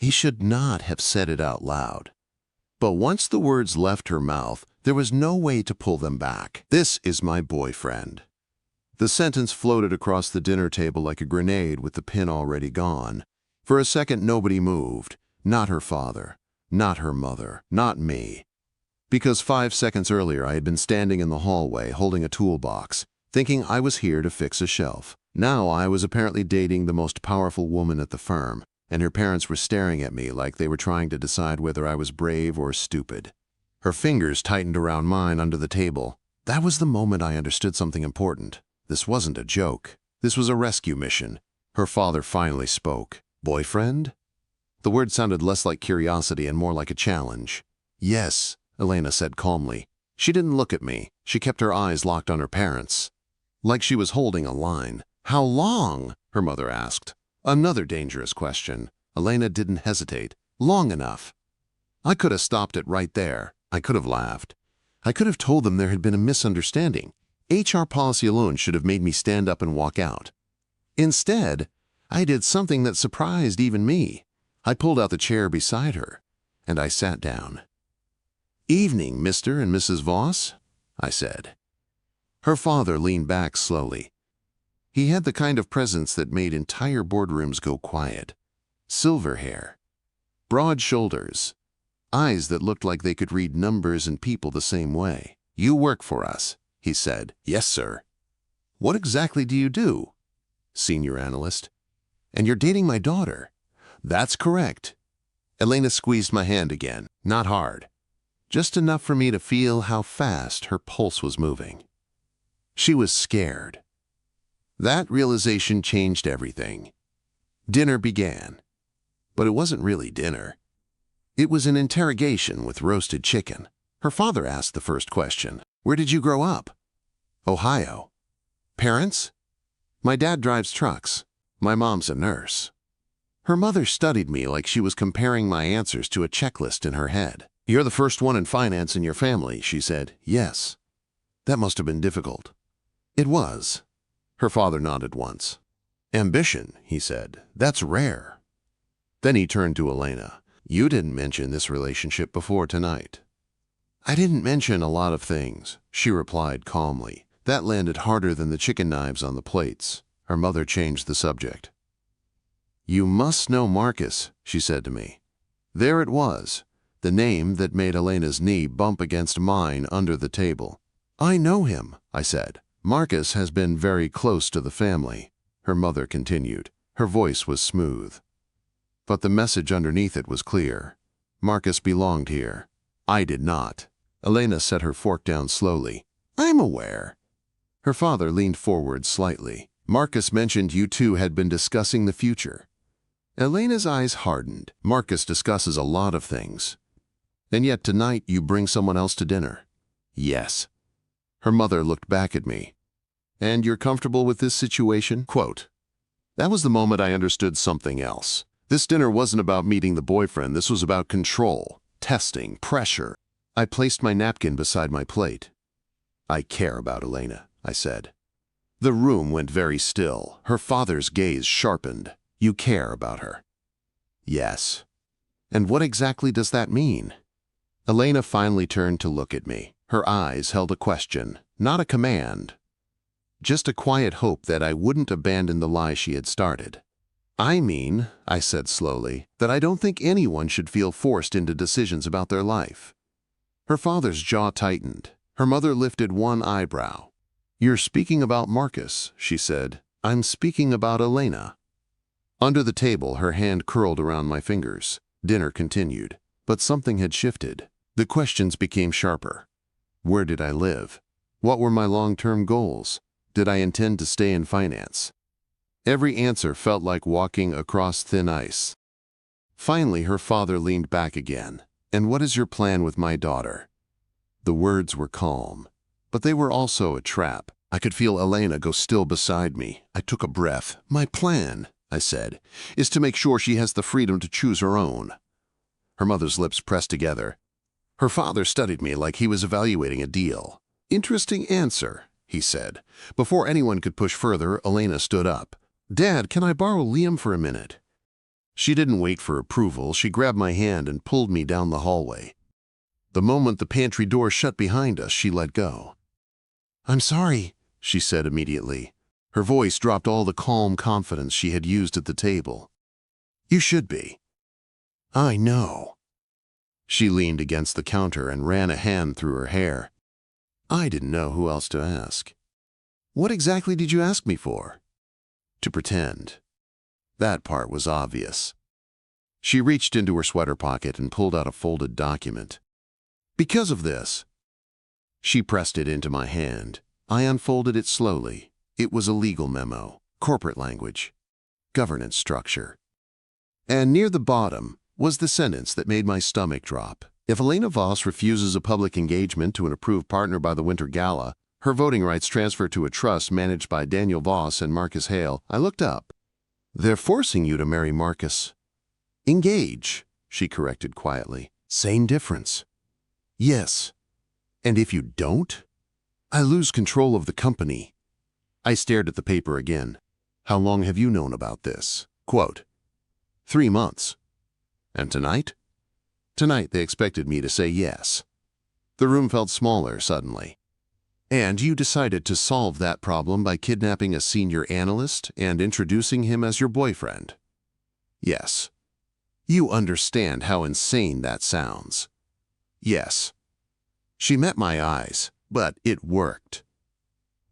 He should not have said it out loud. But once the words left her mouth, there was no way to pull them back. This is my boyfriend. The sentence floated across the dinner table like a grenade with the pin already gone. For a second, nobody moved. Not her father, not her mother, not me. Because 5 seconds earlier, I had been standing in the hallway holding a toolbox, thinking I was here to fix a shelf. Now I was apparently dating the most powerful woman at the firm, and her parents were staring at me like they were trying to decide whether I was brave or stupid. Her fingers tightened around mine under the table. That was the moment I understood something important. This wasn't a joke. This was a rescue mission. Her father finally spoke. Boyfriend? The word sounded less like curiosity and more like a challenge. Yes, Elena said calmly. She didn't look at me. She kept her eyes locked on her parents. Like she was holding a line. How long? Her mother asked. Another dangerous question. Elena didn't hesitate. Long enough. I could have stopped it right there. I could have laughed. I could have told them there had been a misunderstanding. HR policy alone should have made me stand up and walk out. Instead, I did something that surprised even me. I pulled out the chair beside her, and I sat down. Evening, Mr. and Mrs. Voss, I said. Her father leaned back slowly. He had the kind of presence that made entire boardrooms go quiet. Silver hair, broad shoulders, eyes that looked like they could read numbers and people the same way. You work for us, he said. Yes, sir. What exactly do you do? Senior analyst. And you're dating my daughter. That's correct. Elena squeezed my hand again, not hard. Just enough for me to feel how fast her pulse was moving. She was scared. That realization changed everything. Dinner began. But it wasn't really dinner. It was an interrogation with roasted chicken. Her father asked the first question. Where did you grow up? Ohio. Parents? My dad drives trucks. My mom's a nurse. Her mother studied me like she was comparing my answers to a checklist in her head. You're the first one in finance in your family, she said. Yes. That must have been difficult. It was. Her father nodded once. Ambition, he said. That's rare. Then he turned to Elena. You didn't mention this relationship before tonight. I didn't mention a lot of things, she replied calmly. That landed harder than the chicken knives on the plates. Her mother changed the subject. You must know Marcus, she said to me. There it was, the name that made Elena's knee bump against mine under the table. I know him, I said. Marcus has been very close to the family, her mother continued. Her voice was smooth. But the message underneath it was clear. Marcus belonged here. I did not. Elena set her fork down slowly. I'm aware. Her father leaned forward slightly. Marcus mentioned you two had been discussing the future. Elena's eyes hardened. Marcus discusses a lot of things. And yet tonight you bring someone else to dinner. Yes. Her mother looked back at me. And you're comfortable with this situation? Quote. That was the moment I understood something else. This dinner wasn't about meeting the boyfriend. This was about control, testing, pressure. I placed my napkin beside my plate. I care about Elena, I said. The room went very still. Her father's gaze sharpened. You care about her. Yes. And what exactly does that mean? Elena finally turned to look at me. Her eyes held a question, not a command. Just a quiet hope that I wouldn't abandon the lie she had started. I mean, I said slowly, that I don't think anyone should feel forced into decisions about their life. Her father's jaw tightened. Her mother lifted one eyebrow. You're speaking about Marcus, she said. I'm speaking about Elena. Under the table, her hand curled around my fingers. Dinner continued, but something had shifted. The questions became sharper. Where did I live? What were my long-term goals? Did I intend to stay in finance? Every answer felt like walking across thin ice. Finally, her father leaned back again. And what is your plan with my daughter? The words were calm, but they were also a trap. I could feel Elena go still beside me. I took a breath. My plan, I said, is to make sure she has the freedom to choose her own. Her mother's lips pressed together. Her father studied me like he was evaluating a deal. Interesting answer, he said. Before anyone could push further, Elena stood up. Dad, can I borrow Liam for a minute? She didn't wait for approval. She grabbed my hand and pulled me down the hallway. The moment the pantry door shut behind us, she let go. "I'm sorry," she said immediately. Her voice dropped all the calm confidence she had used at the table. "You should be." "I know." She leaned against the counter and ran a hand through her hair. I didn't know who else to ask. "What exactly did you ask me for?" "To pretend." That part was obvious. She reached into her sweater pocket and pulled out a folded document. "Because of this." She pressed it into my hand. I unfolded it slowly. It was a legal memo, corporate language, governance structure. And near the bottom was the sentence that made my stomach drop. If Elena Voss refuses a public engagement to an approved partner by the Winter Gala, her voting rights transfer to a trust managed by Daniel Voss and Marcus Hale. I looked up. "They're forcing you to marry Marcus." "Engage," she corrected quietly. "Same difference." "Yes. And if you don't, I lose control of the company." I stared at the paper again. "How long have you known about this?" Quote, 3 months. "And tonight?" Tonight they expected me to say yes. The room felt smaller suddenly. "And you decided to solve that problem by kidnapping a senior analyst and introducing him as your boyfriend?" "Yes." "You understand how insane that sounds?" "Yes." She met my eyes, but it worked.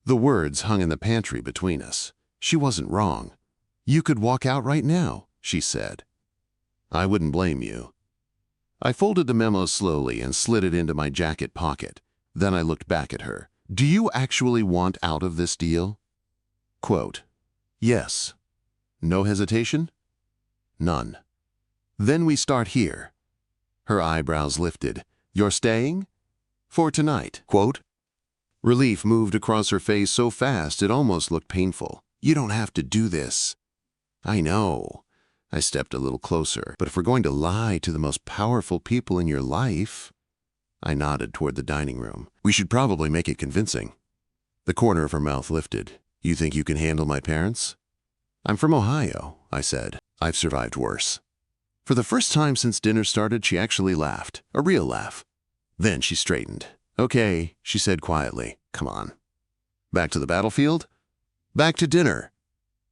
The words hung in the pantry between us. She wasn't wrong. "You could walk out right now," she said. "I wouldn't blame you." I folded the memo slowly and slid it into my jacket pocket. Then I looked back at her. "Do you actually want out of this deal?" Quote, "Yes." "No hesitation?" "None." "Then we start here." Her eyebrows lifted. "You're staying?" "For tonight." Quote. Relief moved across her face so fast it almost looked painful. "You don't have to do this." "I know." I stepped a little closer. "But if we're going to lie to the most powerful people in your life—" I nodded toward the dining room. "We should probably make it convincing." The corner of her mouth lifted. "You think you can handle my parents?" "I'm from Ohio," I said. "I've survived worse." For the first time since dinner started, she actually laughed. A real laugh. Then she straightened. "Okay," she said quietly. "Come on." "Back to the battlefield?" "Back to dinner."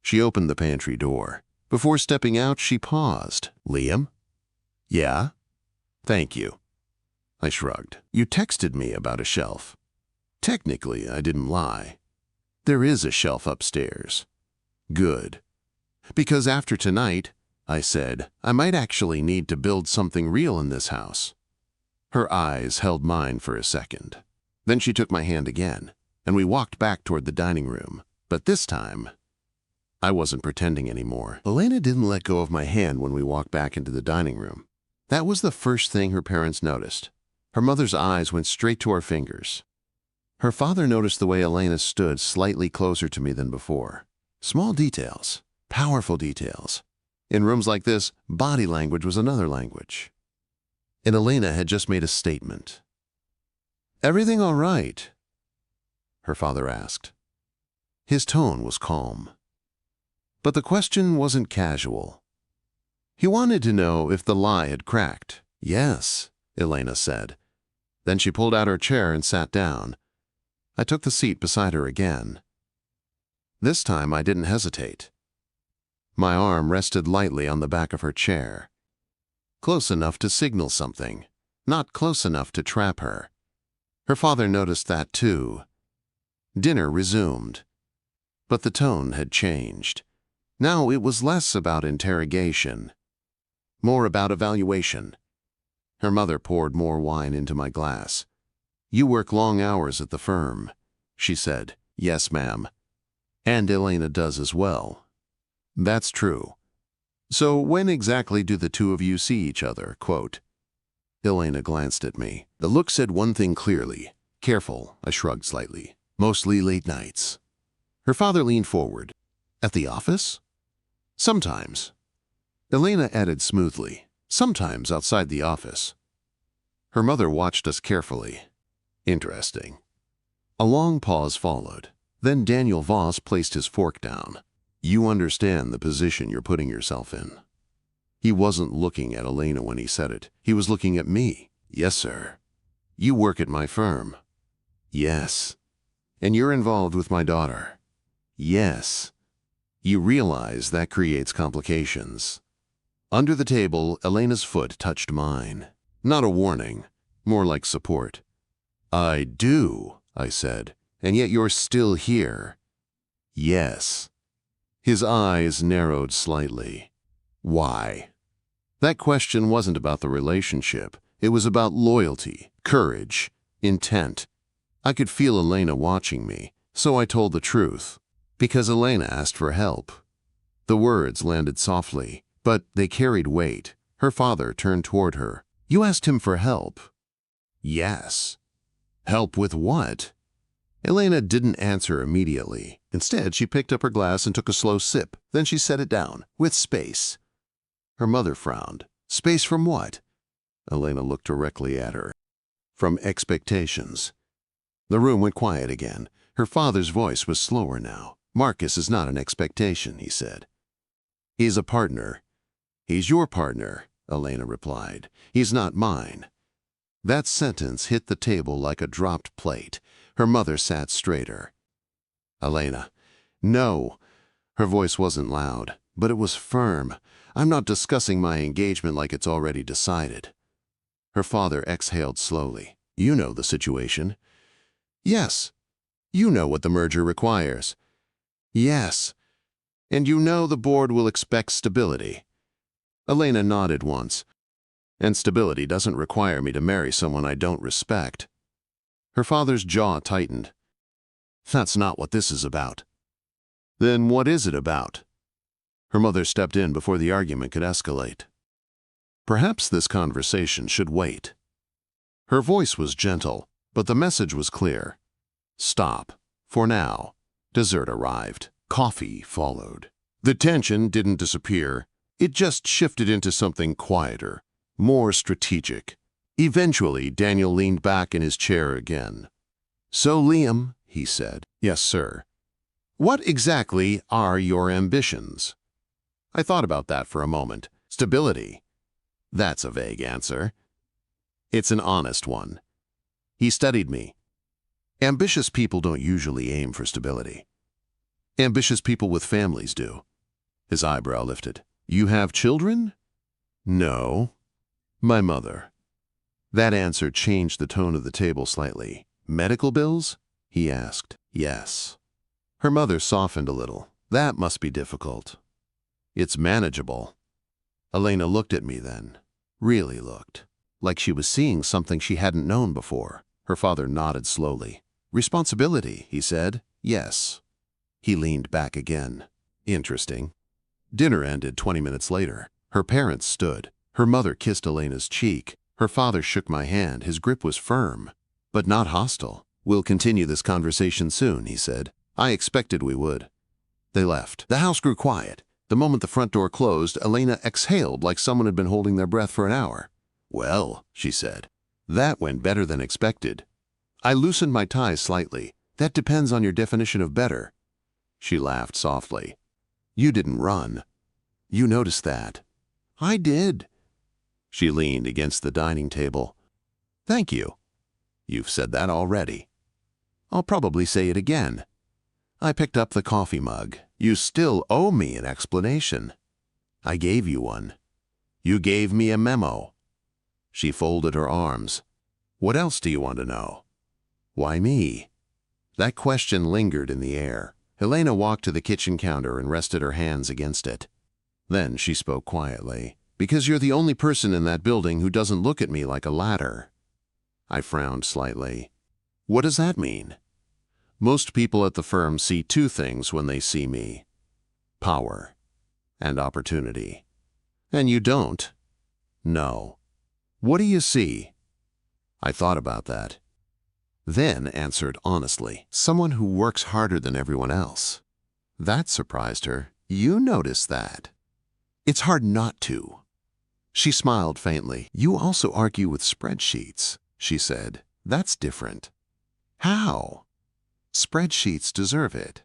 She opened the pantry door. Before stepping out, she paused. "Liam?" "Yeah?" "Thank you." I shrugged. "You texted me about a shelf." Technically, I didn't lie. There is a shelf upstairs. Good. Because after tonight, I said, I might actually need to build something real in this house. Her eyes held mine for a second. Then she took my hand again, and we walked back toward the dining room. But this time, I wasn't pretending anymore. Elena didn't let go of my hand when we walked back into the dining room. That was the first thing her parents noticed. Her mother's eyes went straight to our fingers. Her father noticed the way Elena stood slightly closer to me than before. Small details, powerful details. In rooms like this, body language was another language. And Elena had just made a statement. "Everything all right?" her father asked. His tone was calm. But the question wasn't casual. He wanted to know if the lie had cracked. "Yes," Elena said. Then she pulled out her chair and sat down. I took the seat beside her again. This time I didn't hesitate. My arm rested lightly on the back of her chair. Close enough to signal something, not close enough to trap her. Her father noticed that too. Dinner resumed. But the tone had changed. Now it was less about interrogation, more about evaluation. Her mother poured more wine into my glass. "You work long hours at the firm," she said. "Yes, ma'am. And Elena does as well." "That's true. So when exactly do the two of you see each other?" Quote. Elena glanced at me. The look said one thing clearly. "Careful," I shrugged slightly. "Mostly late nights." Her father leaned forward. "At the office?" "Sometimes." Elena added smoothly. "Sometimes outside the office." Her mother watched us carefully. Interesting. A long pause followed. Then Daniel Voss placed his fork down. "You understand the position you're putting yourself in." He wasn't looking at Elena when he said it. He was looking at me. Yes, sir. You work at my firm. Yes. And you're involved with my daughter. Yes. You realize that creates complications. Under the table, Elena's foot touched mine. Not a warning, more like support. I do, I said, and yet you're still here. Yes. His eyes narrowed slightly. Why? That question wasn't about the relationship. It was about loyalty, courage, intent. I could feel Elena watching me, so I told the truth. Because Elena asked for help. The words landed softly, but they carried weight. Her father turned toward her. You asked him for help? Yes. Help with what? Elena didn't answer immediately. Instead, she picked up her glass and took a slow sip. Then she set it down, with space. Her mother frowned. Space from what? Elena looked directly at her. From expectations. The room went quiet again. Her father's voice was slower now. Marcus is not an expectation, he said. He's a partner. He's your partner, Elena replied. He's not mine. That sentence hit the table like a dropped plate. Her mother sat straighter. Elena. No. Her voice wasn't loud, but it was firm. I'm not discussing my engagement like it's already decided. Her father exhaled slowly. You know the situation. Yes. You know what the merger requires. Yes. And you know the board will expect stability. Elena nodded once. And stability doesn't require me to marry someone I don't respect. Her father's jaw tightened. That's not what this is about. Then what is it about? Her mother stepped in before the argument could escalate. Perhaps this conversation should wait. Her voice was gentle, but the message was clear. Stop. For now. Dessert arrived. Coffee followed. The tension didn't disappear. It just shifted into something quieter, more strategic. Eventually, Daniel leaned back in his chair again. So, Liam, he said. Yes, sir. What exactly are your ambitions? I thought about that for a moment. Stability. That's a vague answer. It's an honest one. He studied me. Ambitious people don't usually aim for stability. Ambitious people with families do. His eyebrow lifted. You have children? No. My mother. That answer changed the tone of the table slightly. Medical bills? He asked. Yes. Her mother softened a little. That must be difficult. It's manageable. Elena looked at me then. Really looked. Like she was seeing something she hadn't known before. Her father nodded slowly. Responsibility, he said. Yes. He leaned back again. Interesting. Dinner ended 20 minutes later. Her parents stood. Her mother kissed Elena's cheek. Her father shook my hand. His grip was firm, but not hostile. We'll continue this conversation soon, he said. I expected we would. They left. The house grew quiet. The moment the front door closed, Elena exhaled like someone had been holding their breath for an hour. Well, she said, that went better than expected. I loosened my ties slightly. That depends on your definition of better. She laughed softly. You didn't run. You noticed that. I did. She leaned against the dining table. Thank you. You've said that already. I'll probably say it again. I picked up the coffee mug. You still owe me an explanation. I gave you one. You gave me a memo. She folded her arms. What else do you want to know? Why me? That question lingered in the air. Elena walked to the kitchen counter and rested her hands against it. Then she spoke quietly. Because you're the only person in that building who doesn't look at me like a ladder. I frowned slightly. What does that mean? Most people at the firm see two things when they see me. Power and opportunity. And you don't? No. What do you see? I thought about that. Then answered honestly, someone who works harder than everyone else. That surprised her. You noticed that. It's hard not to. She smiled faintly. You also argue with spreadsheets, she said. That's different. How? Spreadsheets deserve it.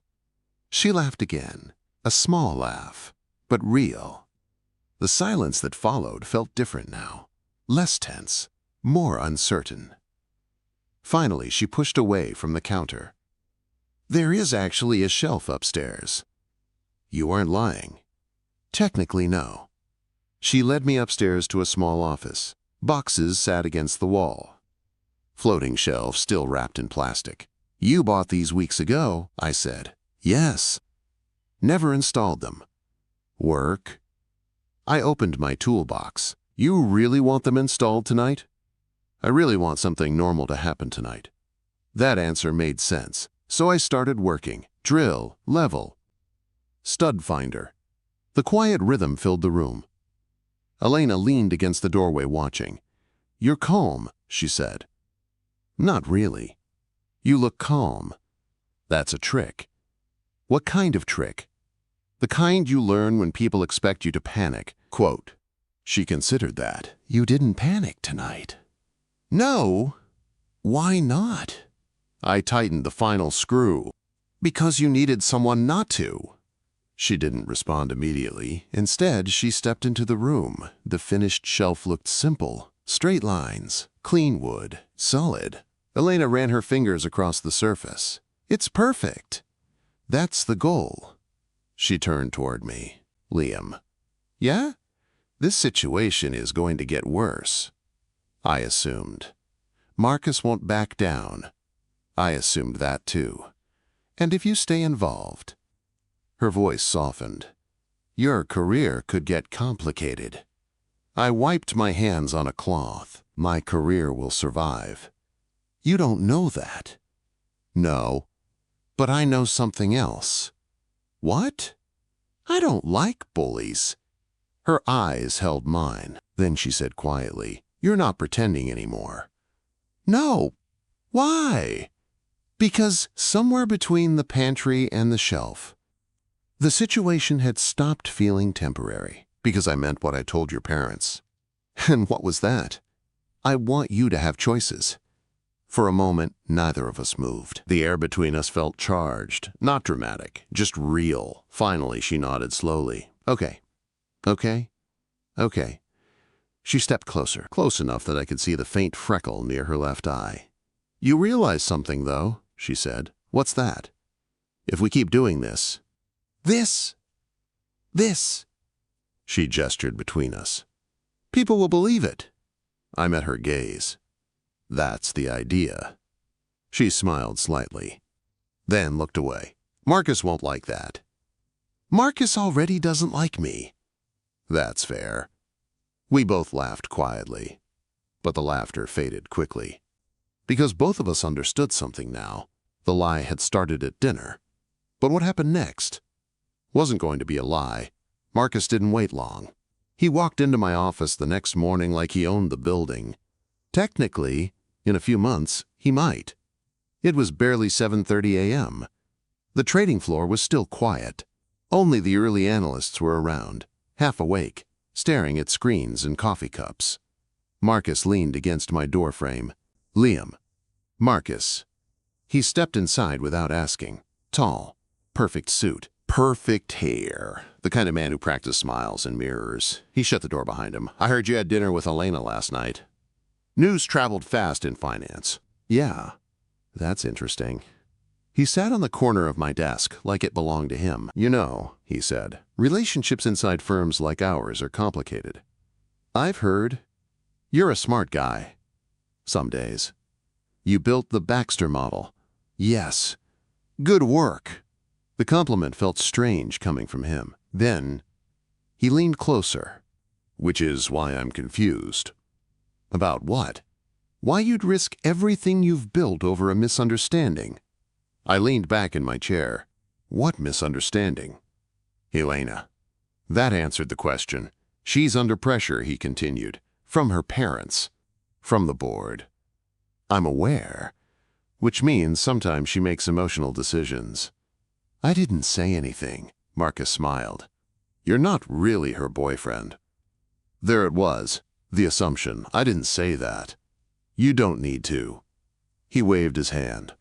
She laughed again, a small laugh, but real. The silence that followed felt different now. Less tense, more uncertain. Finally, she pushed away from the counter. "There is actually a shelf upstairs." "You aren't lying." "Technically, no." She led me upstairs to a small office. Boxes sat against the wall. Floating shelves still wrapped in plastic. "You bought these weeks ago," I said. "Yes." "Never installed them." "Work?" I opened my toolbox. "You really want them installed tonight?" "I really want something normal to happen tonight." That answer made sense, so I started working. Drill, level, stud finder. The quiet rhythm filled the room. Elena leaned against the doorway watching. "You're calm," she said. "Not really." "You look calm." "That's a trick." "What kind of trick?" "The kind you learn when people expect you to panic." Quote. She considered that. "You didn't panic tonight." "No." "Why not?" I tightened the final screw. "Because you needed someone not to." She didn't respond immediately. Instead, she stepped into the room. The finished shelf looked simple. Straight lines, clean wood, solid. Elena ran her fingers across the surface. "It's perfect." "That's the goal." She turned toward me. "Liam." "Yeah?" "This situation is going to get worse." I assumed. "Marcus won't back down." I assumed that too. "And if you stay involved." Her voice softened. "Your career could get complicated." I wiped my hands on a cloth. "My career will survive." "You don't know that." "No. But I know something else." "What?" "I don't like bullies." Her eyes held mine. Then she said quietly, "You're not pretending anymore." "No." "Why?" "Because somewhere between the pantry and the shelf." The situation had stopped feeling temporary. "Because I meant what I told your parents." "And what was that?" "I want you to have choices." For a moment, neither of us moved. The air between us felt charged, not dramatic, just real. Finally, she nodded slowly. "Okay. Okay. Okay." She stepped closer, close enough that I could see the faint freckle near her left eye. "You realize something, though," she said. "What's that?" "If we keep doing this." "This. She gestured between us. "People will believe it." I met her gaze. "That's the idea." She smiled slightly, then looked away. "Marcus won't like that." "Marcus already doesn't like me." "That's fair." We both laughed quietly, but the laughter faded quickly. Because both of us understood something now. The lie had started at dinner. But what happened next? Wasn't going to be a lie. Marcus didn't wait long. He walked into my office the next morning like he owned the building. Technically, in a few months, he might. It was barely 7:30 a.m. The trading floor was still quiet. Only the early analysts were around, half awake, staring at screens and coffee cups. Marcus leaned against my doorframe. "Liam." "Marcus." He stepped inside without asking. Tall, perfect suit, perfect hair. The kind of man who practiced smiles in mirrors. He shut the door behind him. "I heard you had dinner with Elena last night." News traveled fast in finance. "Yeah, that's interesting." He sat on the corner of my desk like it belonged to him. "You know," he said, "relationships inside firms like ours are complicated." "I've heard." "You're a smart guy." "Some days." "You built the Baxter model." "Yes." "Good work." The compliment felt strange coming from him. Then he leaned closer. "Which is why I'm confused." "About what?" "Why you'd risk everything you've built over a misunderstanding." I leaned back in my chair. "What misunderstanding?" "Elena." That answered the question. "She's under pressure," he continued. "From her parents. From the board." "I'm aware." "Which means sometimes she makes emotional decisions." "I didn't say anything." Marcus smiled. "You're not really her boyfriend." There it was, the assumption. I didn't say that. "You don't need to." He waved his hand.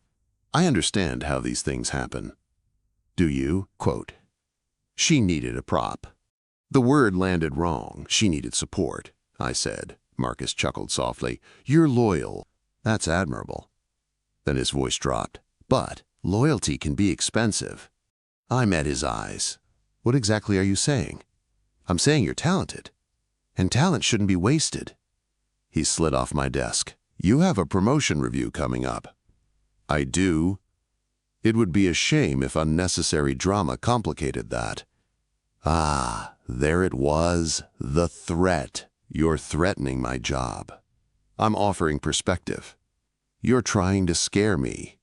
"I understand how these things happen." "Do you?" Quote. She needed a prop. The word landed wrong. She needed support, I said. Marcus chuckled softly. You're loyal. That's admirable. Then his voice dropped. But loyalty can be expensive. I met his eyes. What exactly are you saying? I'm saying you're talented. And talent shouldn't be wasted. He slid off my desk. You have a promotion review coming up. I do. It would be a shame if unnecessary drama complicated that. Ah, there it was, the threat. You're threatening my job. I'm offering perspective. You're trying to scare me.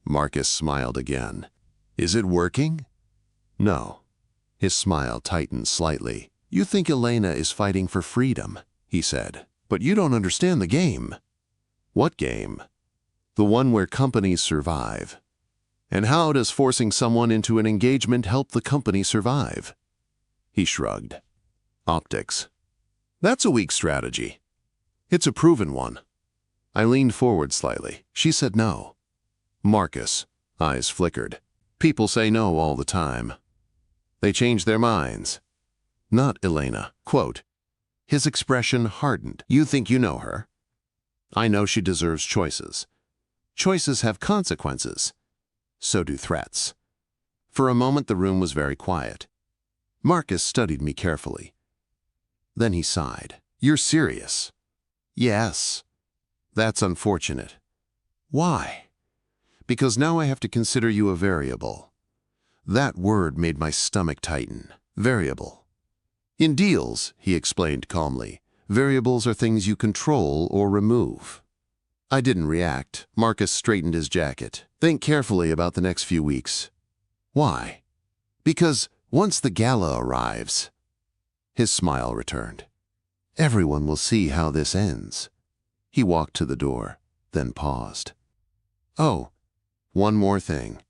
Marcus smiled again. Is it working? No. His smile tightened slightly. You think Elena is fighting for freedom, he said. But you don't understand the game. What game? The one where companies survive. And how does forcing someone into an engagement help the company survive? He shrugged. Optics. That's a weak strategy. It's a proven one. I leaned forward slightly. She said no. Marcus. Eyes flickered. People say no all the time. They change their minds. Not Elena. Quote. His expression hardened. You think you know her? I know she deserves choices. Choices have consequences. So do threats. For a moment the room was very quiet. Marcus studied me carefully. Then he sighed. You're serious? Yes. That's unfortunate. Why? Because now I have to consider you a variable. That word made my stomach tighten. Variable. In deals, he explained calmly, variables are things you control or remove. I didn't react. Marcus straightened his jacket. Think carefully about the next few weeks. Why? Because once the gala arrives, his smile returned. Everyone will see how this ends. He walked to the door, then paused. Oh, one more thing.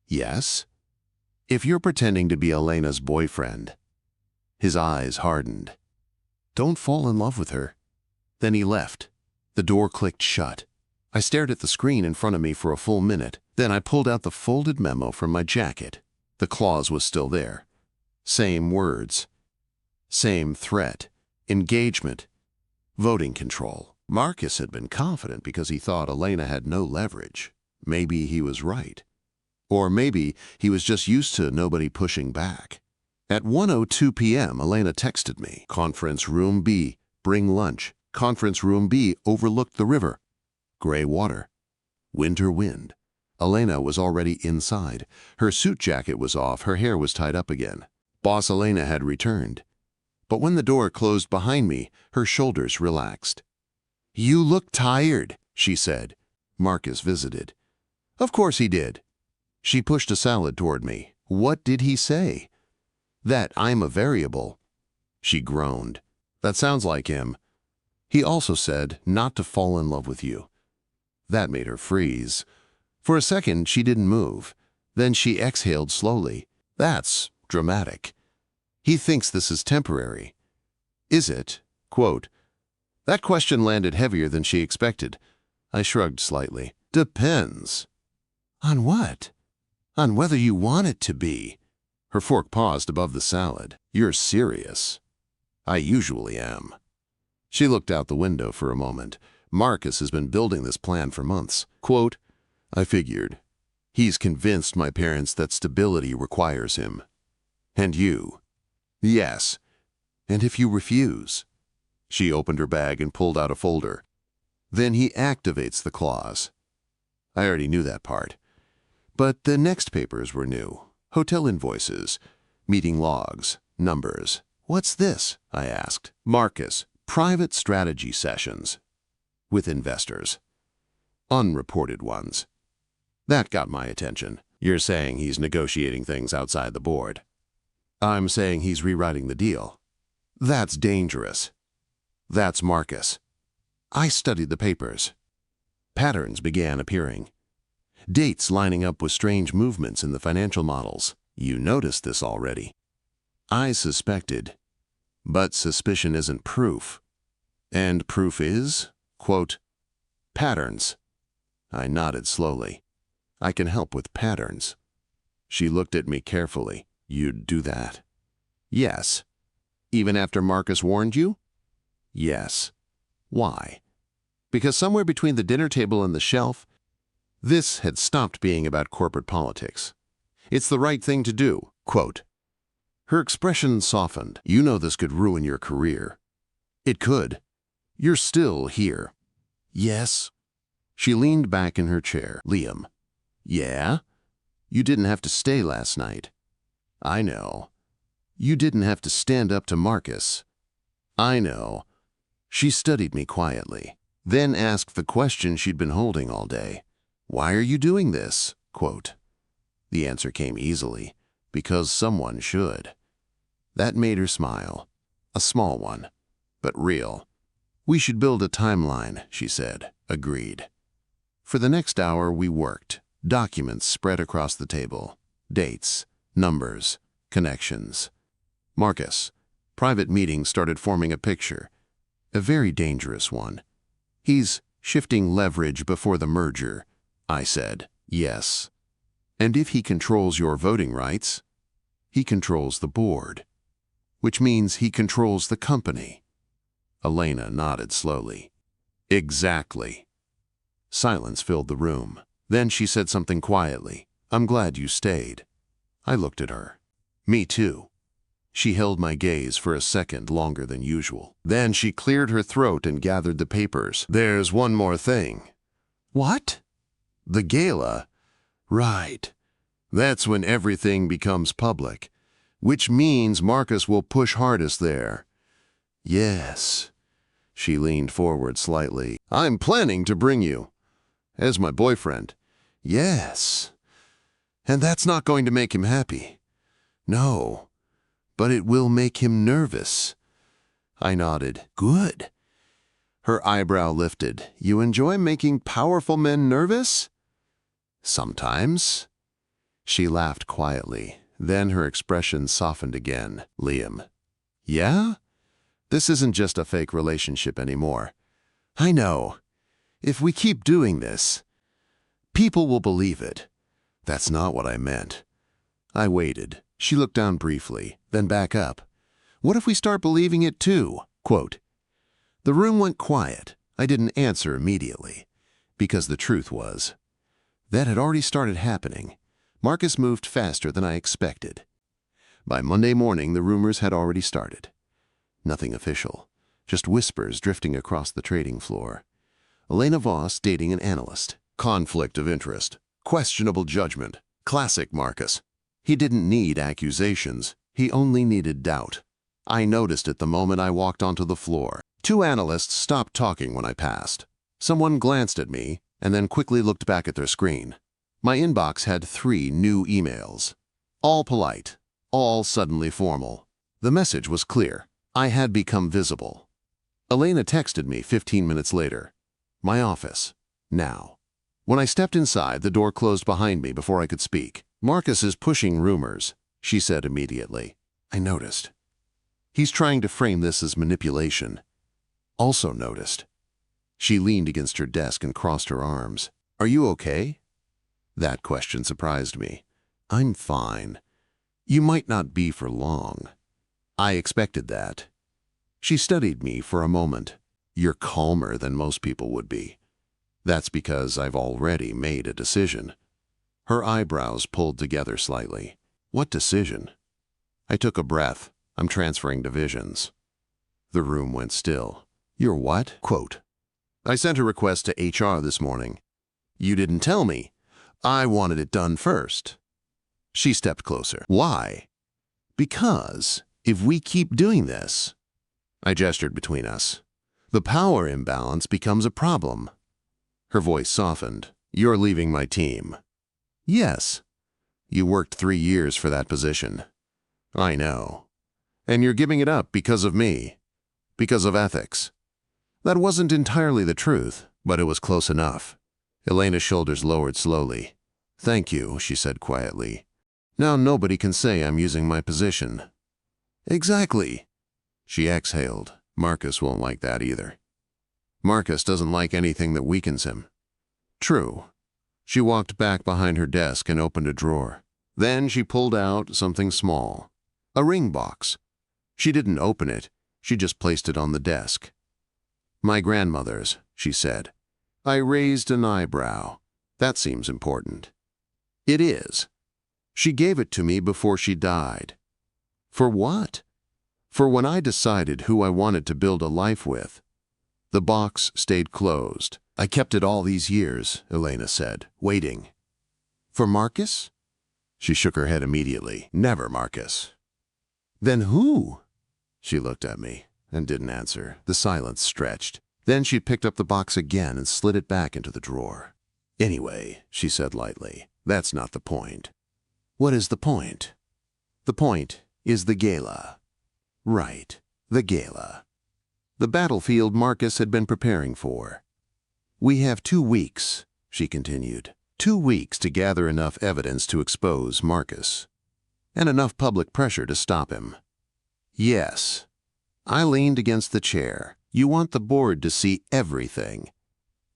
Yes? If you're pretending to be Elena's boyfriend. His eyes hardened. Don't fall in love with her. Then he left. The door clicked shut. I stared at the screen in front of me for a full minute. Then I pulled out the folded memo from my jacket. The clause was still there. Same words. Same threat. Engagement. Voting control. Marcus had been confident because he thought Elena had no leverage. Maybe he was right. Or maybe he was just used to nobody pushing back. At 1:02 p.m., Elena texted me. Conference room B. Bring lunch. Conference room B overlooked the river. Gray water. Winter wind. Elena was already inside. Her suit jacket was off. Her hair was tied up again. Boss Elena had returned. But when the door closed behind me, her shoulders relaxed. You look tired, she said. Marcus visited. Of course he did. She pushed a salad toward me. What did he say? That I'm a variable. She groaned. That sounds like him. He also said not to fall in love with you. That made her freeze. For a second, she didn't move. Then she exhaled slowly. That's dramatic. He thinks this is temporary. Is it? Quote. That question landed heavier than she expected. I shrugged slightly. Depends. On what? On whether you want it to be. Her fork paused above the salad. You're serious. I usually am. She looked out the window for a moment. Marcus has been building this plan for months. Quote, I figured. He's convinced my parents that stability requires him. And you? Yes. And if you refuse? She opened her bag and pulled out a folder. Then he activates the clause. I already knew that part. But the next papers were new. Hotel invoices, meeting logs, numbers. What's this? I asked. Marcus, private strategy sessions. With investors. Unreported ones. That got my attention. You're saying he's negotiating things outside the board. I'm saying he's rewriting the deal. That's dangerous. That's Marcus. I studied the papers. Patterns began appearing. Dates lining up with strange movements in the financial models. You noticed this already. I suspected. But suspicion isn't proof. And proof is, quote, patterns. I nodded slowly. I can help with patterns. She looked at me carefully. You'd do that? Yes. Even after Marcus warned you? Yes. Why? Because somewhere between the dinner table and the shelf, this had stopped being about corporate politics. It's the right thing to do. Quote. Her expression softened. You know this could ruin your career. It could. You're still here. Yes. She leaned back in her chair. Liam. Yeah? You didn't have to stay last night. I know. You didn't have to stand up to Marcus. I know. She studied me quietly, then asked the question she'd been holding all day. Why are you doing this? Quote. The answer came easily. Because someone should. That made her smile. A small one, but real. We should build a timeline, she said. Agreed. For the next hour we worked. Documents spread across the table. Dates, numbers, connections. Marcus. Private meetings started forming a picture. A very dangerous one. He's shifting leverage before the merger. I said, yes. And if he controls your voting rights, he controls the board, which means he controls the company. Elena nodded slowly. Exactly. Silence filled the room. Then she said something quietly. I'm glad you stayed. I looked at her. Me too. She held my gaze for a second longer than usual. Then she cleared her throat and gathered the papers. There's one more thing. What? The gala. Right. That's when everything becomes public, which means Marcus will push hardest there. Yes. She leaned forward slightly. I'm planning to bring you. As my boyfriend. Yes. And that's not going to make him happy. No. But it will make him nervous. I nodded. Good. Her eyebrow lifted. You enjoy making powerful men nervous? Sometimes. She laughed quietly. Then her expression softened again. Liam. Yeah? This isn't just a fake relationship anymore. I know. If we keep doing this, people will believe it. That's not what I meant. I waited. She looked down briefly, then back up. What if we start believing it too? Quote. The room went quiet. I didn't answer immediately, because the truth was, that had already started happening. Marcus moved faster than I expected. By Monday morning, the rumors had already started. Nothing official, just whispers drifting across the trading floor. Elena Voss dating an analyst. Conflict of interest. Questionable judgment. Classic Marcus. He didn't need accusations. He only needed doubt. I noticed it the moment I walked onto the floor. Two analysts stopped talking when I passed. Someone glanced at me and then quickly looked back at their screen. My inbox had 3 new emails. All polite, all suddenly formal. The message was clear. I had become visible. Elena texted me 15 minutes later. My office. Now. When I stepped inside, the door closed behind me before I could speak. Marcus is pushing rumors, she said immediately. I noticed. He's trying to frame this as manipulation. Also noticed. She leaned against her desk and crossed her arms. Are you okay? That question surprised me. I'm fine. You might not be for long. I expected that. She studied me for a moment. You're calmer than most people would be. That's because I've already made a decision. Her eyebrows pulled together slightly. What decision? I took a breath. I'm transferring divisions. The room went still. You're what? Quote. I sent a request to HR this morning. You didn't tell me. I wanted it done first. She stepped closer. Why? Because if we keep doing this, I gestured between us, the power imbalance becomes a problem. Her voice softened. You're leaving my team. Yes. You worked 3 years for that position. I know. And you're giving it up because of me. Because of ethics. That wasn't entirely the truth, but it was close enough. Elena's shoulders lowered slowly. Thank you, she said quietly. Now nobody can say I'm using my position. Exactly. She exhaled. Marcus won't like that either. Marcus doesn't like anything that weakens him. True. She walked back behind her desk and opened a drawer. Then she pulled out something small. A ring box. She didn't open it. She just placed it on the desk. "My grandmother's," she said. I raised an eyebrow. "That seems important." "It is. She gave it to me before she died." "For what?" "For when I decided who I wanted to build a life with." The box stayed closed. "I kept it all these years," Elena said, waiting. "For Marcus?" She shook her head immediately. "Never Marcus." "Then who?" She looked at me and didn't answer. The silence stretched. Then she picked up the box again and slid it back into the drawer. "Anyway," she said lightly, "that's not the point." "What is the point?" "The point is the gala." "Right, the gala." The battlefield Marcus had been preparing for. "We have 2 weeks," she continued. 2 weeks to gather enough evidence to expose Marcus. And enough public pressure to stop him. "Yes." I leaned against the chair. "You want the board to see everything.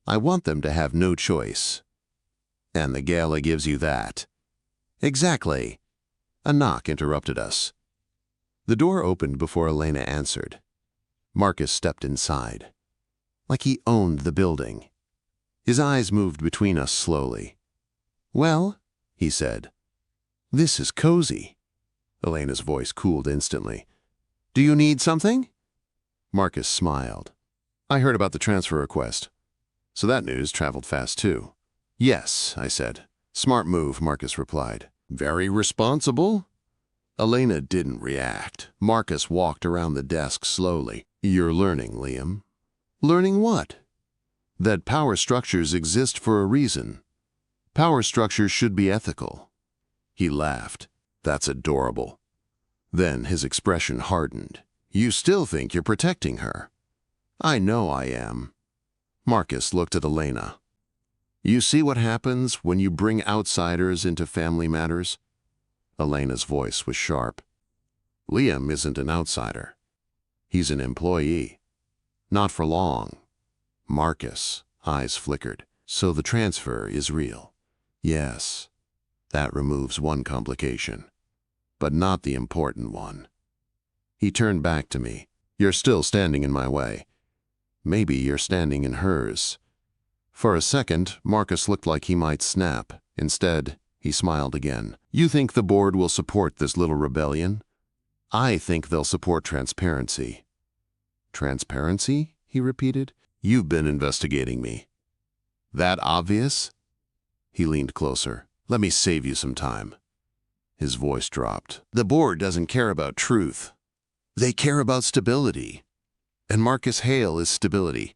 I want them to have no choice." "And the gala gives you that." "Exactly." A knock interrupted us. The door opened before Elena answered. Marcus stepped inside, like he owned the building. His eyes moved between us slowly. "Well," he said. "This is cozy." Elena's voice cooled instantly. "Do you need something?" Marcus smiled. "I heard about the transfer request. So that news traveled fast too." "Yes," I said. "Smart move," Marcus replied. "Very responsible." Elena didn't react. Marcus walked around the desk slowly. "You're learning, Liam." "Learning what?" "That power structures exist for a reason. Power structures should be ethical." He laughed. "That's adorable." Then his expression hardened. "You still think you're protecting her?" "I know I am." Marcus looked at Elena. "You see what happens when you bring outsiders into family matters?" Elena's voice was sharp. "Liam isn't an outsider. He's an employee." "Not for long." Marcus' eyes flickered. "So the transfer is real?" "Yes." "That removes one complication, but not the important one." He turned back to me. "You're still standing in my way. Maybe you're standing in hers." For a second, Marcus looked like he might snap. Instead, he smiled again. "You think the board will support this little rebellion?" "I think they'll support transparency." "Transparency?" he repeated. "You've been investigating me." "That obvious?" He leaned closer. "Let me save you some time." His voice dropped. "The board doesn't care about truth. They care about stability. And Marcus Hale is stability.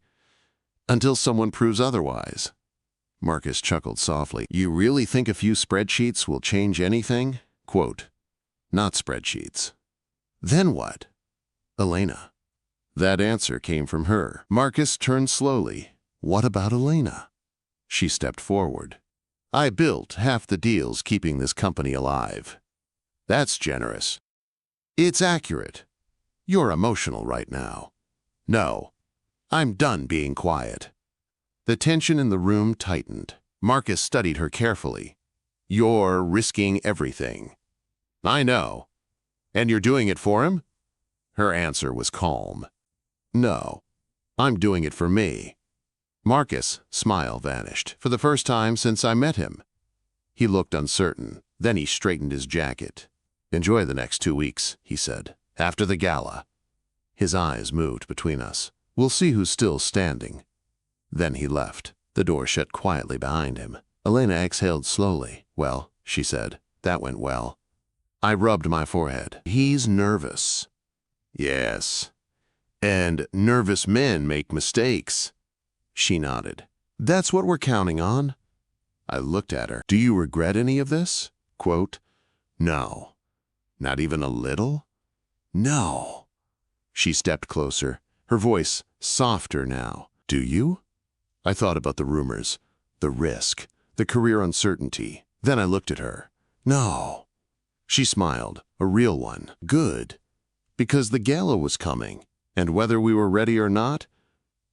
Until someone proves otherwise." Marcus chuckled softly. "You really think a few spreadsheets will change anything?" Quote, "Not spreadsheets." "Then what?" "Elena." That answer came from her. Marcus turned slowly. "What about Elena?" She stepped forward. "I built half the deals keeping this company alive." "That's generous." "It's accurate. You're emotional right now." "No. I'm done being quiet." The tension in the room tightened. Marcus studied her carefully. "You're risking everything." "I know. And you're doing it for him?" Her answer was calm. "No. I'm doing it for me." Marcus' smile vanished. "For the first time since I met him." He looked uncertain. Then he straightened his jacket. "Enjoy the next 2 weeks," he said. "After the gala." His eyes moved between us. "We'll see who's still standing." Then he left. The door shut quietly behind him. Elena exhaled slowly. "Well," she said, "that went well." I rubbed my forehead. "He's nervous." "Yes. And nervous men make mistakes." She nodded. "That's what we're counting on." I looked at her. "Do you regret any of this?" Quote, "No." "Not even a little?" "No." She stepped closer, her voice softer now. "Do you?" I thought about the rumors, the risk, the career uncertainty. Then I looked at her. "No." She smiled, a real one. "Good. Because the gala was coming, and whether we were ready or not,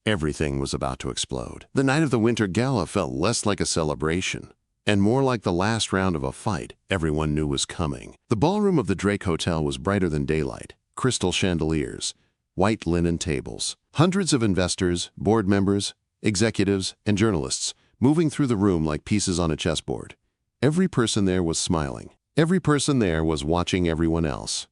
everything was about to explode." The night of the winter gala felt less like a celebration and more like the last round of a fight everyone knew was coming. The ballroom of the Drake Hotel was brighter than daylight, crystal chandeliers, white linen tables. Hundreds of investors, board members, executives, and journalists moving through the room like pieces on a chessboard. Every person there was smiling. Every person there was watching everyone else.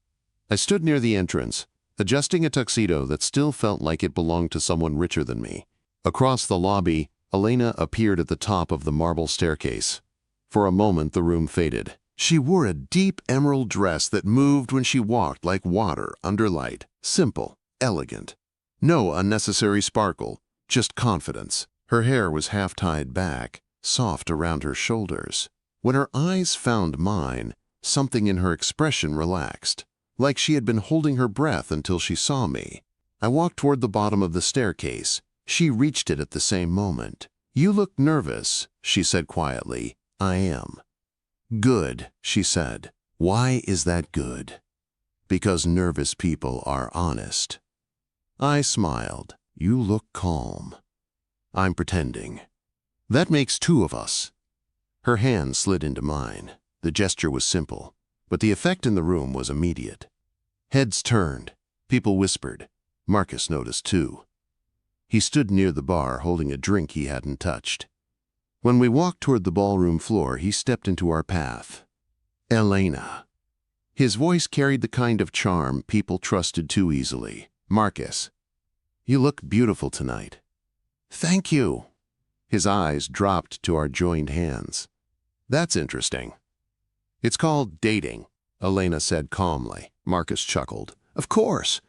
I stood near the entrance, adjusting a tuxedo that still felt like it belonged to someone richer than me. Across the lobby, Elena appeared at the top of the marble staircase. For a moment, the room faded. She wore a deep emerald dress that moved when she walked like water under light. Simple, elegant. No unnecessary sparkle, just confidence. Her hair was half tied back, soft around her shoulders. When her eyes found mine, something in her expression relaxed, like she had been holding her breath until she saw me. I walked toward the bottom of the staircase. She reached it at the same moment. "You look nervous," she said quietly. "I am." "Good," she said. "Why is that good?" "Because nervous people are honest." I smiled. "You look calm." "I'm pretending." "That makes two of us." Her hand slid into mine. The gesture was simple, but the effect in the room was immediate. Heads turned. People whispered. Marcus noticed too. He stood near the bar holding a drink he hadn't touched. When we walked toward the ballroom floor, he stepped into our path. "Elena." His voice carried the kind of charm people trusted too easily. "Marcus, you look beautiful tonight." "Thank you." His eyes dropped to our joined hands. "That's interesting." "It's called dating," Elena said calmly. Marcus chuckled. "Of course."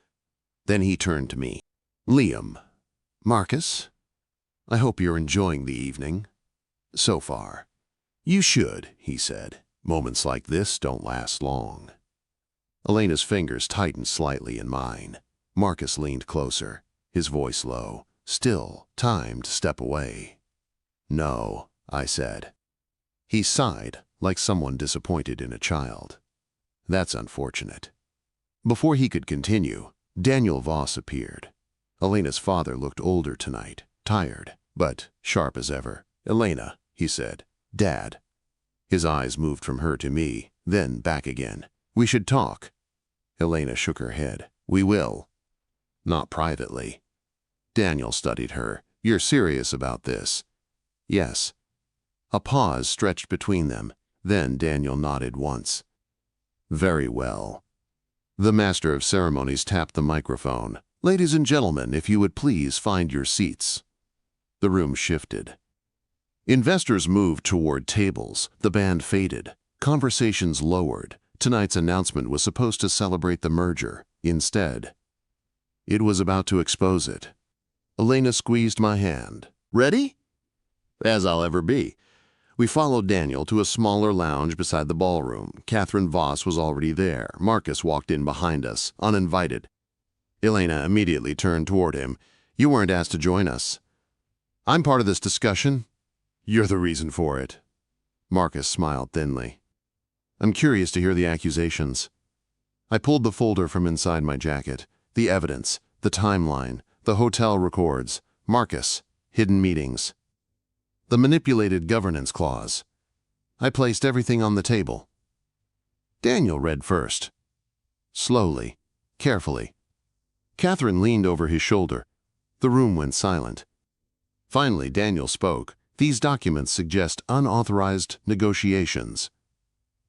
Then he turned to me. "Liam." "Marcus, I hope you're enjoying the evening." "So far." "You should," he said. "Moments like this don't last long." Elena's fingers tightened slightly in mine. Marcus leaned closer, his voice low. "Still time to step away." "No," I said. He sighed, like someone disappointed in a child. "That's unfortunate." Before he could continue, Daniel Voss appeared. Elena's father looked older tonight, tired, but sharp as ever. "Elena," he said. "Dad." His eyes moved from her to me, then back again. "We should talk." Elena shook her head. "We will." "Not privately." Daniel studied her. "You're serious about this?" "Yes." A pause stretched between them. Then Daniel nodded once. "Very well." The master of ceremonies tapped the microphone. "Ladies and gentlemen, if you would please find your seats." The room shifted. Investors moved toward tables. The band faded. Conversations lowered. Tonight's announcement was supposed to celebrate the merger. Instead, it was about to expose it. Elena squeezed my hand. "Ready?" "As I'll ever be." We followed Daniel to a smaller lounge beside the ballroom. Catherine Voss was already there. Marcus walked in behind us, uninvited. Elena immediately turned toward him. "You weren't asked to join us." "I'm part of this discussion." "You're the reason for it." Marcus smiled thinly. "I'm curious to hear the accusations." I pulled the folder from inside my jacket. The evidence, the timeline, the hotel records. Marcus, hidden meetings. The manipulated governance clause. I placed everything on the table. Daniel read first. Slowly, carefully. Catherine leaned over his shoulder. The room went silent. Finally, Daniel spoke. "These documents suggest unauthorized negotiations."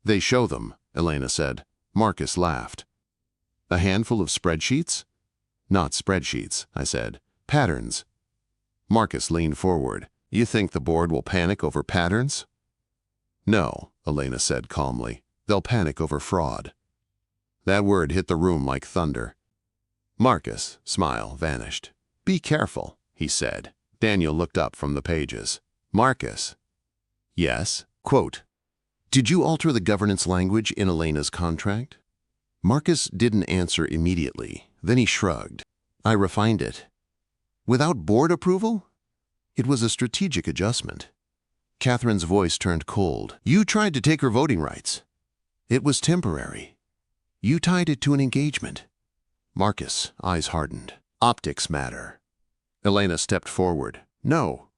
"They show them," Elena said. Marcus laughed. "A handful of spreadsheets?" "Not spreadsheets," I said. "Patterns." Marcus leaned forward. "You think the board will panic over patterns?" "No," Elena said calmly. "They'll panic over fraud." That word hit the room like thunder. Marcus' smile vanished. "Be careful," he said. Daniel looked up from the pages. "Marcus." "Yes?" Quote, "Did you alter the governance language in Elena's contract?" Marcus didn't answer immediately. Then he shrugged. "I refined it." "Without board approval?" "It was a strategic adjustment." Catherine's voice turned cold. "You tried to take her voting rights." "It was temporary." "You tied it to an engagement." Marcus' eyes hardened. "Optics matter." Elena stepped forward. "No.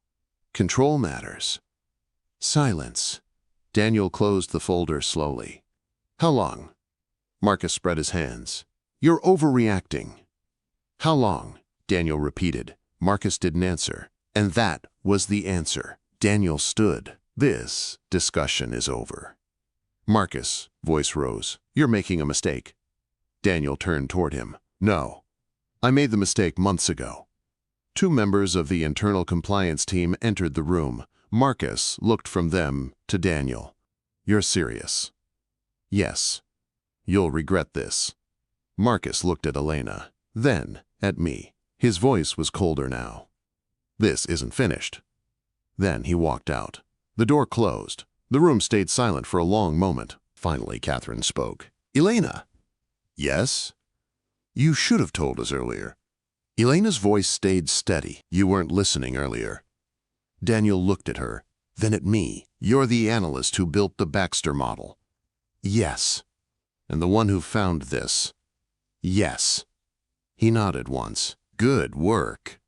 Control matters." Silence. Daniel closed the folder slowly. "How long?" Marcus spread his hands. You're overreacting." "How long?" Daniel repeated. Marcus didn't answer. And that was the answer. Daniel stood. "This discussion is over." "Marcus," voice rose, "you're making a mistake." Daniel turned toward him. "No. I made the mistake months ago." Two members of the internal compliance team entered the room. Marcus looked from them to Daniel. "You're serious?" "Yes. You'll regret this." Marcus looked at Elena, then at me. His voice was colder now. "This isn't finished." Then he walked out. The door closed. The room stayed silent for a long moment. Finally, Catherine spoke. "Elena." "Yes?" "You should have told us earlier." Elena's voice stayed steady. "You weren't listening earlier." Daniel looked at her, then at me. "You're the analyst who built the Baxter model." "Yes." "And the one who found this." "Yes." He nodded once. "Good work."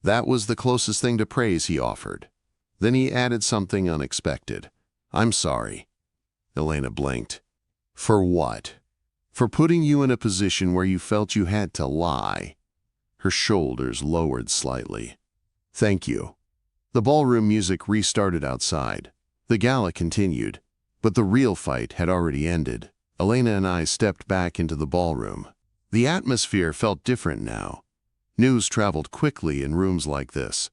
That was the closest thing to praise he offered. Then he added something unexpected. "I'm sorry." Elena blinked. "For what?" "For putting you in a position where you felt you had to lie." Her shoulders lowered slightly. "Thank you." The ballroom music restarted outside. The gala continued, but the real fight had already ended. Elena and I stepped back into the ballroom. The atmosphere felt different now. News traveled quickly in rooms like this.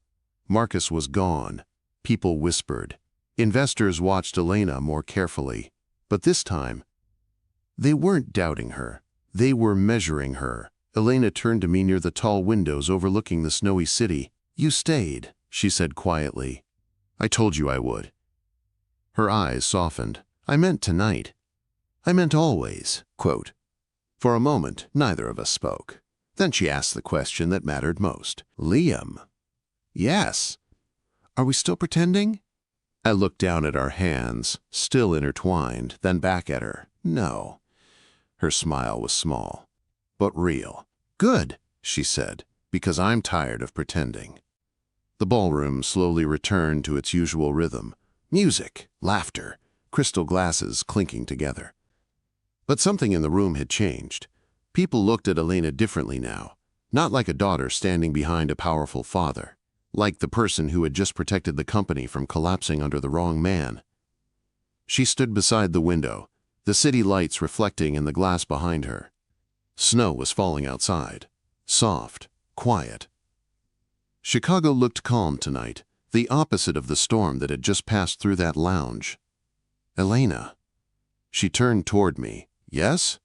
Marcus was gone. People whispered. Investors watched Elena more carefully. But this time, they weren't doubting her. They were measuring her. Elena turned to me near the tall windows overlooking the snowy city. "You stayed," she said quietly. "I told you I would." Her eyes softened. "I meant tonight. I meant always." Quote. For a moment, neither of us spoke. Then she asked the question that mattered most. "Liam?" "Yes." "Are we still pretending?" I looked down at our hands, still intertwined, then back at her. "No." Her smile was small, but real. "Good," she said, "because I'm tired of pretending." The ballroom slowly returned to its usual rhythm. Music, laughter, crystal glasses clinking together. But something in the room had changed. People looked at Elena differently now, not like a daughter standing behind a powerful father, like the person who had just protected the company from collapsing under the wrong man. She stood beside the window, the city lights reflecting in the glass behind her. Snow was falling outside, soft, quiet. Chicago looked calm tonight, the opposite of the storm that had just passed through that lounge. "Elena." She turned toward me. "Yes?"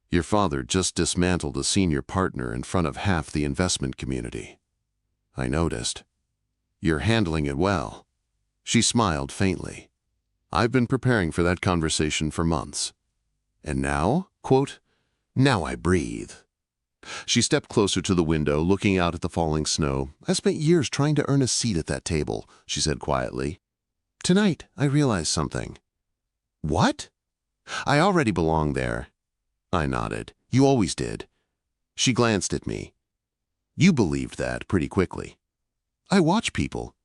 "Your father just dismantled a senior partner in front of half the investment community." I noticed. "You're handling it well." She smiled faintly. "I've been preparing for that conversation for months." "And now?" Quote, "Now I breathe." She stepped closer to the window, looking out at the falling snow. "I spent years trying to earn a seat at that table," she said quietly. "Tonight, I realized something." "What?" "I already belong there." I nodded. "You always did." She glanced at me. "You believed that pretty quickly." "I watch people."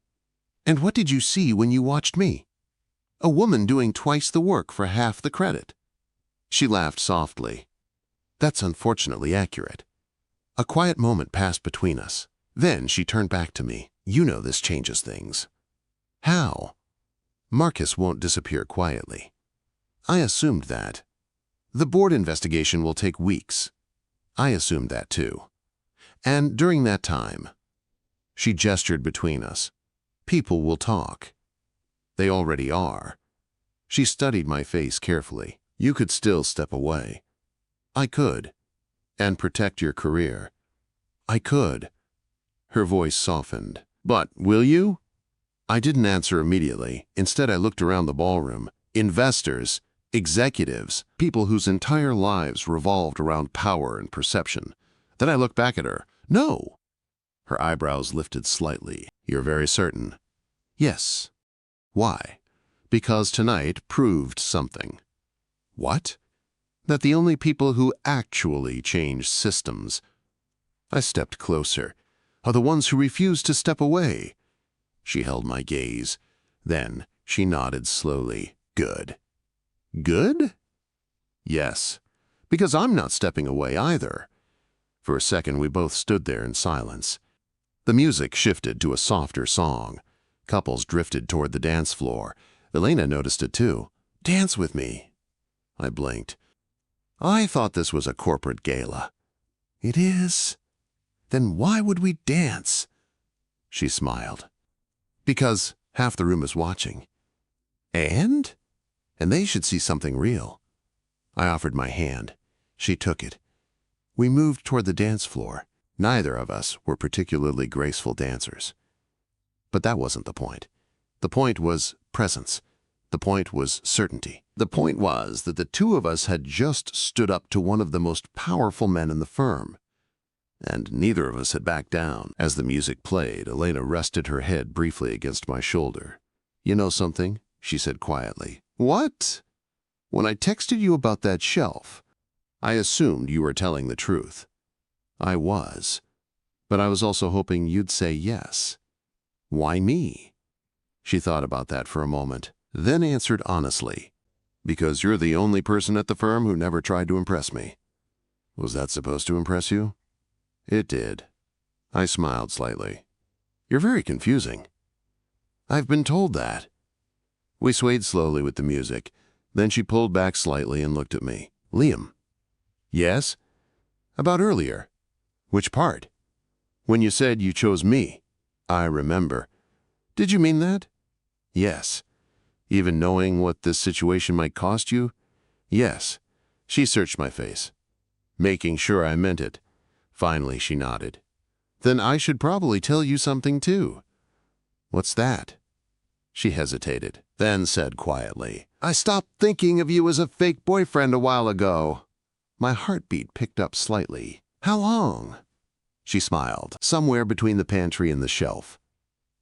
"And what did you see when you watched me?" "A woman doing twice the work for half the credit." She laughed softly. "That's unfortunately accurate." A quiet moment passed between us. Then she turned back to me. "You know this changes things." "How?" "Marcus won't disappear quietly." I assumed that. "The board investigation will take weeks." I assumed that too. "And during that time," she gestured between us, "people will talk." "They already are." She studied my face carefully. "You could still step away." "I could." "And protect your career." "I could." Her voice softened. "But will you?" I didn't answer immediately. Instead, I looked around the ballroom. Investors, executives, people whose entire lives revolved around power and perception. Then I looked back at her. "No." Her eyebrows lifted slightly. "You're very certain?" "Yes." "Why?" "Because tonight proved something." "What?" "That the only people who actually change systems," I stepped closer, "are the ones who refuse to step away." She held my gaze. Then she nodded slowly. "Good." "Good?" "Yes. Because I'm not stepping away either. For a second, we both stood there in silence. The music shifted to a softer song. Couples drifted toward the dance floor. Elena noticed it too. "Dance with me." I blinked. "I thought this was a corporate gala." "It is." "Then why would we dance?" She smiled. "Because half the room is watching." "And?" "And they should see something real." I offered my hand. She took it. We moved toward the dance floor. Neither of us were particularly graceful dancers. But that wasn't the point. The point was presence. The point was certainty. The point was that the two of us had just stood up to one of the most powerful men in the firm. And neither of us had backed down. As the music played, Elena rested her head briefly against my shoulder. "You know something?" she said quietly. "What?" "When I texted you about that shelf, I assumed you were telling the truth." I was. But I was also hoping you'd say yes. "Why me?" She thought about that for a moment, then answered honestly. "Because you're the only person at the firm who never tried to impress me." "Was that supposed to impress you?" "It did." I smiled slightly. "You're very confusing." "I've been told that." We swayed slowly with the music. Then she pulled back slightly and looked at me. "Liam." "Yes?" "About earlier." "Which part?" "When you said you chose me." "I remember." "Did you mean that?" "Yes." "Even knowing what this situation might cost you?" "Yes." She searched my face, making sure I meant it. Finally, she nodded. "Then I should probably tell you something too." "What's that?" She hesitated, then said quietly, "I stopped thinking of you as a fake boyfriend a while ago." My heartbeat picked up slightly. "How long?" She smiled, "Somewhere between the pantry and the shelf."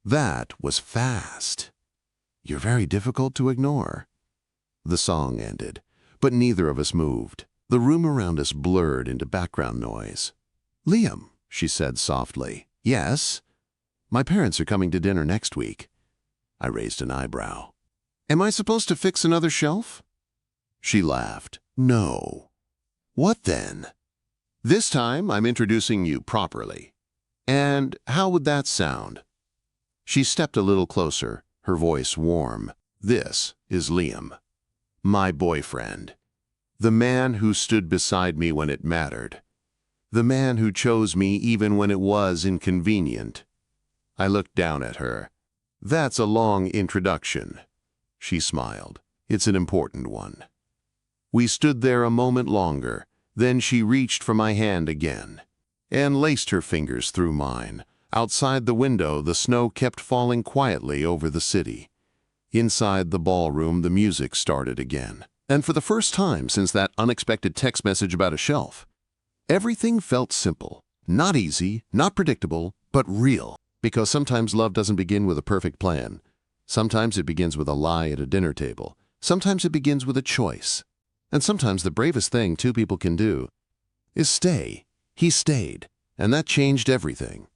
That was fast. "You're very difficult to ignore." The song ended, but neither of us moved. The room around us blurred into background noise. "Liam," she said softly. "Yes?" "My parents are coming to dinner next week." I raised an eyebrow. "Am I supposed to fix another shelf?" She laughed. "No." "What then?" "This time I'm introducing you properly." "And how would that sound?" She stepped a little closer, her voice warm. "This is Liam, my boyfriend. The man who stood beside me when it mattered. The man who chose me even when it was inconvenient." I looked down at her. "That's a long introduction." She smiled. "It's an important one." We stood there a moment longer. Then she reached for my hand again and laced her fingers through mine. Outside the window, the snow kept falling quietly over the city. Inside the ballroom, the music started again. And for the first time since that unexpected text message about a shelf, everything felt simple. Not easy, not predictable, but real. Because sometimes love doesn't begin with a perfect plan. Sometimes it begins with a lie at a dinner table. Sometimes it begins with a choice. And sometimes the bravest thing two people can do is stay. He stayed, and that changed everything.